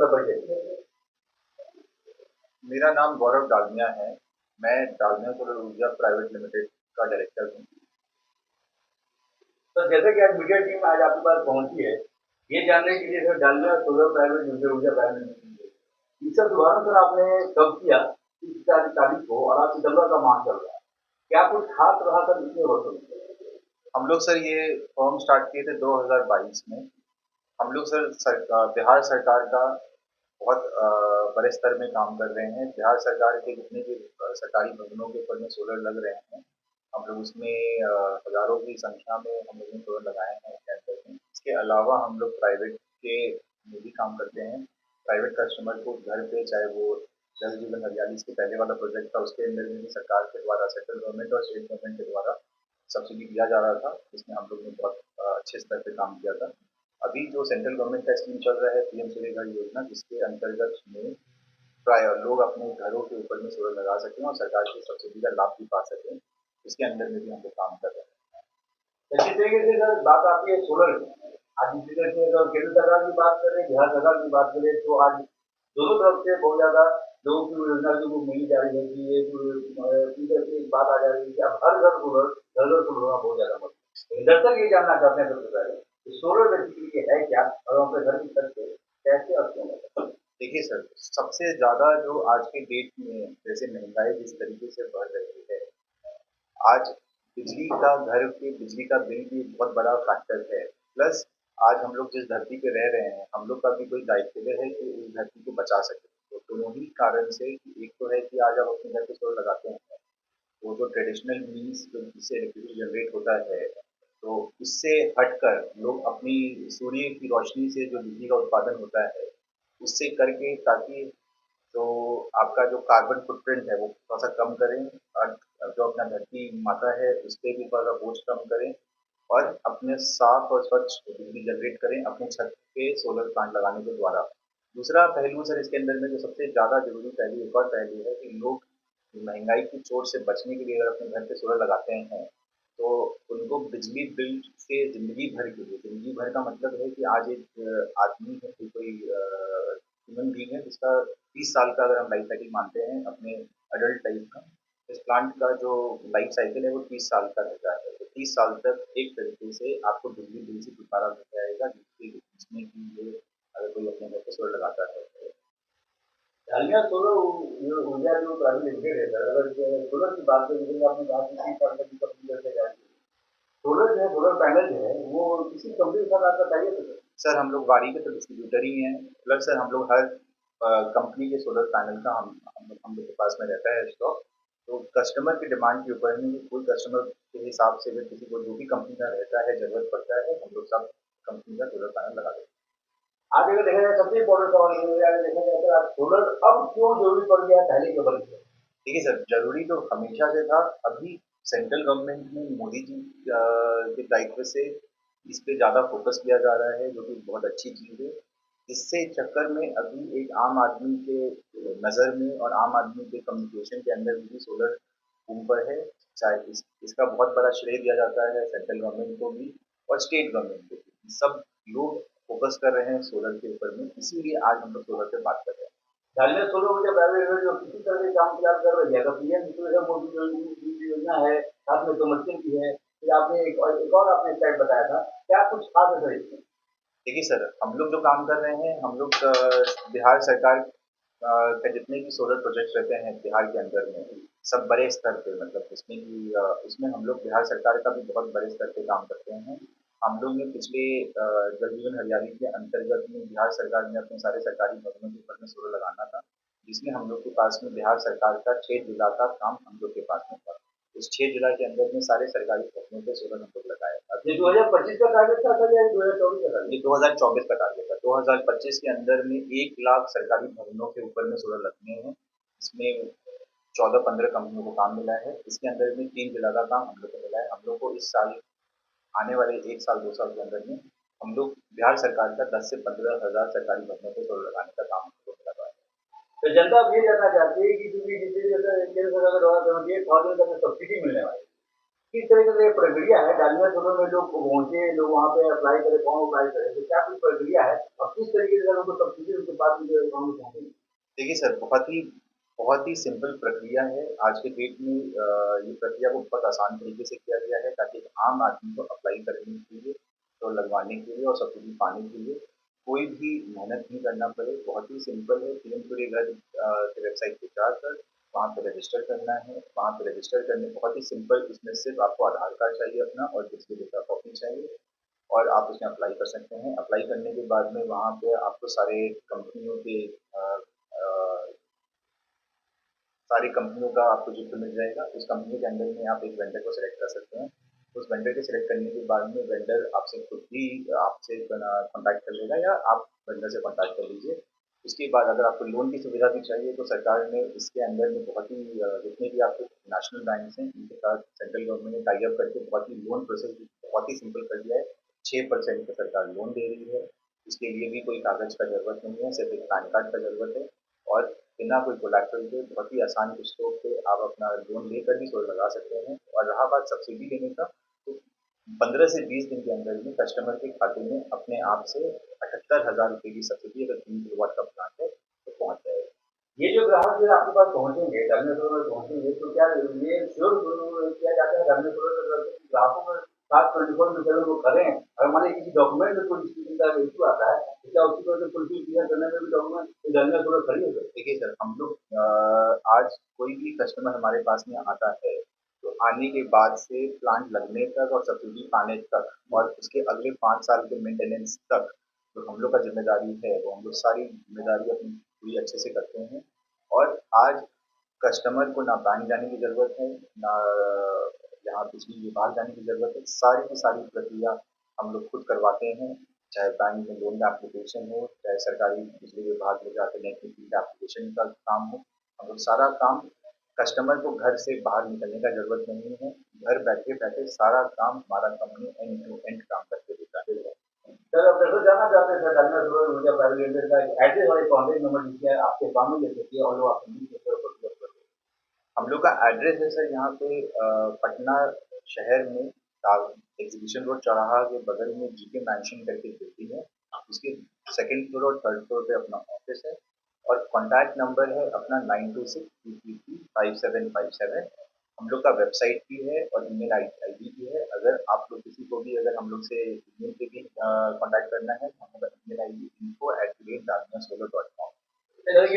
अपना परिचय दीजिए। मेरा नाम गौरव डालमिया है। मैं डालमिया सोलर ऊर्जा प्राइवेट लिमिटेड का डायरेक्टर हूँ। तो जैसे कि आज मीडिया टीम आज आपके पास पहुंची है, ये जानने के लिए sir Dalmia solar private limited Urja private limited इसका शुभारंभ सर आपने कब किया, किस तारीख को, और आज सितंबर का माह चल रहा है, क्या कुछ खास रहा सर इतने वर्षों में? हम लोग सर ये फर्म स्टार्ट किए थे 2022 में। हम लोग बिहार सरकार का बहुत बड़े स्तर में काम कर रहे हैं। बिहार सरकार के जितने भी सरकारी भवनों के ऊपर में सोलर लग रहे हैं, हम लोग उसमें हजारों की संख्या में हम लोगों ने सोलर लगाए हैं कैंपस में। इसके अलावा हम लोग प्राइवेट के में भी काम करते हैं। प्राइवेट कस्टमर को घर पे, चाहे वो जल जीवन हरियाली इसके पहले वाला प्रोजेक्ट था, उसके अंदर में भी सरकार के द्वारा, सेंट्रल गवर्नमेंट और स्टेट गवर्नमेंट के द्वारा सब्सिडी दिया जा रहा था, जिसमें हम लोग ने बहुत अच्छे स्तर पे काम किया था। अभी जो सेंट्रल गवर्नमेंट का स्कीम चल रहा है पीएम सूर्यघर योजना, जिसके अंतर्गत में प्राय लोग अपने घरों के ऊपर में सोलर लगा सकें और सरकार की सब्सिडी का लाभ भी पा सकें, इसके अंदर में भी हम लोग काम कर रहे हैं। तो जिस तरीके से सर बात आती है सोलर की, आज जिस तरीके से अगर केंद्र सरकार की बात करें, बिहार सरकार की बात करें, तो आज दोनों तरफ से बहुत ज्यादा लोगों की योजना जो मिली जा रही है कि ये टीचर की एक बात आ जा रही है कि अब हर घर सोलर, घर घर सोलर होना बहुत ज्यादा मतलब दरअसल ये जानना चाहते हैं सबसे पहले कि सोलर बेसिकली है क्या, और अपने घर की छत पे कैसे और क्यों लगा? देखिए सर, सबसे ज़्यादा जो आज के डेट में जैसे महंगाई जिस तरीके से बढ़ रही है, आज बिजली का, घर के बिजली का बिल भी एक बहुत बड़ा फैक्टर है। प्लस आज हम लोग जिस धरती पे रह रहे हैं, हम लोग का भी कोई दायित्व है कि उस धरती को बचा सके। तो दोनों ही कारण से, कि एक तो है कि आज आप अपने घर पे सोलर लगाते हैं, वो जो ट्रेडिशनल मीन्स जिससे इलेक्ट्रिसिटी जनरेट होता है, तो उससे हटकर लोग अपनी सूर्य की रोशनी से जो बिजली का उत्पादन होता है उससे करके, ताकि तो आपका जो कार्बन फुटप्रिंट है वो थोड़ा-सा कम करें, और जो अपना धरती माता है उस पे भी थोड़ा-सा बोझ कम करें, और अपने साफ और स्वच्छ बिजली जनरेट करें अपने छत पे सोलर प्लांट लगाने के द्वारा। दूसरा पहलू सर इसके अंदर में जो सबसे ज़्यादा ज़रूरी पहलू, एक और पहलू है कि लोग महँगाई की चोट से बचने के लिए अगर अपने घर पे सोलर लगाते हैं, तो उनको बिजली बिल से ज़िंदगी भर के लिए, ज़िंदगी भर का मतलब है कि आज एक आदमी है, कोई ह्यूमन बीइंग है जिसका 30 साल का अगर हम लाइफ साइकिल मानते हैं अपने एडल्ट लाइफ का, इस प्लांट का जो लाइफ साइकिल है वो 30 साल का रहता है। तो 30 साल तक एक तरीके से आपको बिजली बिल से छुटकारा मिल जाएगा, जिसमें कि ये अगर कोई अपने घर पे सोलर लगाता है तो। डालमिया सोलर ऊर्जा जो प्राइवेट लिमिटेड है सर, अगर सोलर की बात करें, जैसे आपने कहा कि 30 साल तक की कंपनी करके जाएगी, सोलर जो है, सोलर पैनल जो है वो किसी कंपनी के साथ आपका टाइप है सर? सर हम लोग वारी के तो डिस्ट्रीब्यूटर ही हैं, प्लस सर हम लोग हर कंपनी के सोलर पैनल का हम लोग के पास में रहता है स्टॉक। तो कस्टमर की डिमांड के ऊपर में कोई कस्टमर के हिसाब से अगर किसी को जो भी कंपनी का रहता है, ज़रूरत पड़ता है, हम लोग सब कंपनी का सोलर पैनल लगा देते हैं। आज अगर देखा जाए सबसे इम्पोर्टेंट सवाल ये है, अगर देखा जाए तो आज सोलर अब क्यों जरूरी पड़ गया है पहले के बल्कि? देखिए सर, ज़रूरी तो हमेशा से था। अभी सेंट्रल गवर्नमेंट ने मोदी जी के दायित्व से इस पे ज़्यादा फ़ोकस किया जा रहा है, जो कि बहुत अच्छी चीज़ है। इससे चक्कर में अभी एक आम आदमी के नज़र में और आम आदमी के कम्युनिकेशन के अंदर भी सोलर ऊपर है। चाहे इसका बहुत बड़ा श्रेय दिया जाता है सेंट्रल गवर्नमेंट को भी और स्टेट गवर्नमेंट को भी। सब लोग फ़ोकस कर रहे हैं सोलर के ऊपर में, इसीलिए आज हम लोग सोलर पे बात कर रहे हैं। डालमिया सोलर ऊर्जा प्राइवेट लिमिटेड जो किसी तरह के काम फिलहाल कर रही है, अगर पीएम सूर्य मोदी योजना है, साथ में कमर्शियल भी है, फिर आपने एक और आपने साइड बताया था, क्या कुछ खास है सर इसमें? देखिए सर, हम लोग जो काम कर रहे हैं, हम लोग बिहार सरकार के जितने भी सोलर प्रोजेक्ट्स रहते हैं बिहार के अंदर में, सब बड़े स्तर पे, मतलब जिसमें कि उसमें हम लोग बिहार सरकार का भी बहुत बड़े स्तर पे काम करते हैं। हम लोग ने पिछले जल जीवन हरियाली के अंतर्गत में बिहार सरकार ने अपने सारे सरकारी भवनों के ऊपर में सोलर लगाना था, जिसमें हम लोग के पास में बिहार सरकार का 6 जिला का काम हम लोग के पास में था। उस 6 जिला के अंदर में सारे सरकारी भवनों पे सोलर हम लोग लगाए। ये 2025 का टारगेट था सर या 2024 का ये टारगेट? 2024 का टारगेट है। 2025 के अंदर में 1 लाख सरकारी भवनों के ऊपर में सोलर लगने हैं। इसमें 14-15 कंपनियों को काम मिला है। इसके अंदर में 3 जिला का काम हम लोग को मिला है। हम लोग को इस साल, आने वाले 1 साल 2 साल के अंदर में हम लोग बिहार सरकार का 10 से 15 हज़ार सरकारी भवनों पे सोलर लगाने का काम हम लोग को मिला हुआ है। तो जनता अब ये जानना चाहती है कि क्योंकि जिस तरीके से केंद्र सरकार द्वारा 78,000 का जो सब्सिडी मिलने वाली है, किस तरीके से प्रक्रिया है डालमिया सोलर में लोग पहुंचे, लोग वहाँ पे अप्लाई करें, फॉर्म अप्लाई करें, तो क्या कोई प्रक्रिया है और किस तरीके से अगर उनको सब्सिडी उनके पास उनके अकाउंट में पहुंचेगी? देखिए सर, बहुत ही सिंपल प्रक्रिया है। आज के डेट में ये प्रक्रिया को बहुत आसान तरीके से किया गया है ताकि एक आम आदमी को अप्लाई करने के लिए, तो लगवाने के लिए और सब्सिडी पाने के लिए कोई भी मेहनत नहीं करना पड़े। बहुत ही सिंपल है। पीएम सूर्यघर की वेबसाइट पे जाकर वहाँ पे रजिस्टर करना है। वहाँ पे रजिस्टर करने बहुत ही सिंपल, इसमें सिर्फ आपको आधार कार्ड चाहिए अपना और बिजली बिल का कॉपी चाहिए और आप उसमें अप्लाई कर सकते हैं। अप्लाई करने के बाद में वहाँ पे आपको कंपनियों के अ, अ, सारी कंपनियों का आपको चित्र मिल जाएगा। उस कंपनी के अंदर में आप एक वेंडर को सिलेक्ट कर सकते हैं। उस वेंडर के सिलेक्ट करने के बाद में वेंडर आपसे खुद ही आपसे कॉन्टैक्ट कर लेगा या आप वेंडर से कॉन्टैक्ट कर लीजिए। उसके बाद अगर आपको लोन की सुविधा भी चाहिए तो सरकार ने इसके अंदर में बहुत ही जितने भी आपके नेशनल बैंक हैं उनके साथ सेंट्रल गवर्नमेंट ने टाई अप करके बहुत ही लोन प्रोसेस बहुत ही सिंपल कर दिया है। 6% का सरकार लोन दे रही है। इसके लिए भी कोई कागज का जरूरत नहीं है, सिर्फ एक पैन कार्ड का जरूरत है और बिना कोई कोलैटरल के बहुत ही आसान किस्तों पे आप अपना लोन लेकर भी सोच लगा सकते हैं। और रहा बात सब्सिडी लेने का, तो 15 से 20 दिन के अंदर में कस्टमर के खाते में अपने आप से 78,000 रुपये की सब्सिडी अगर 3 किलोवाट का प्लांट है तो पहुंच जाएगा। ये जो ग्राहक जो आपके पास पहुंचेंगे, डालमिया सोलर में पहुंचेंगे, तो क्या ये श्योर किया जाता है डालमिया सोलर की तरफ से कि ग्राहकों के साथ 24/7 वो करें? अगर मान लीजिए किसी डॉक्यूमेंट में कोई स्थिति का इशू आता है, तो क्या उसकी वजह से फुलफिल क्लियर करने में भी डॉक्यूमेंट डालमिया सोलर खड़ी है? देखिए सर, हम लोग आज कोई भी कस्टमर हमारे पास में आता है तो आने के बाद से प्लांट लगने तक और सब्सिडी पाने तक और उसके अगले 5 साल के मेंटेनेंस तक जो हम लोग का जिम्मेदारी है वो हम लोग सारी जिम्मेदारी अपनी पूरी अच्छे से करते हैं। और आज कस्टमर को ना बैंक जाने की ज़रूरत है, ना यहाँ बिजली विभाग जाने की ज़रूरत है। सारी की सारी प्रक्रिया हम लोग खुद करवाते हैं, चाहे बैंक में लोन का एप्लीकेशन हो, चाहे सरकारी बिजली विभाग में जाके नेट मीटरिंग का एप्लीकेशन का काम हो। हम लोग सारा काम, कस्टमर को घर से बाहर निकलने का ज़रूरत नहीं है। घर बैठे-बैठे सारा काम हमारा कंपनी एंड टू एंड काम करके देता है। सर अब दरअसल जानना चाहते हैं सर डालमिया सोलर ऊर्जा प्राइवेट लिमिटेड का एक एड्रेस और एक कॉन्टेक्ट नंबर जिससे आपके सामने ले सकती है और लोग आपसे मिल सकते हैं। हम लोग का एड्रेस है सर यहाँ पे पटना शहर में एग्जीबिशन रोड चौराहा के बगल में जीके मैंशन करके बिल्डिंग है। उसके सेकंड फ्लोर और थर्ड फ्लोर पे अपना ऑफिस है और कॉन्टैक्ट नंबर है अपना 9263335757। हम लोग का वेबसाइट भी है और ईमेल आईडी भी है। अगर आप लोग किसी को भी अगर हम लोग से ईमेल पे भी कॉन्टैक्ट करना है तो हमारा ईमेल आईडी info@dalmiasolar.com। सर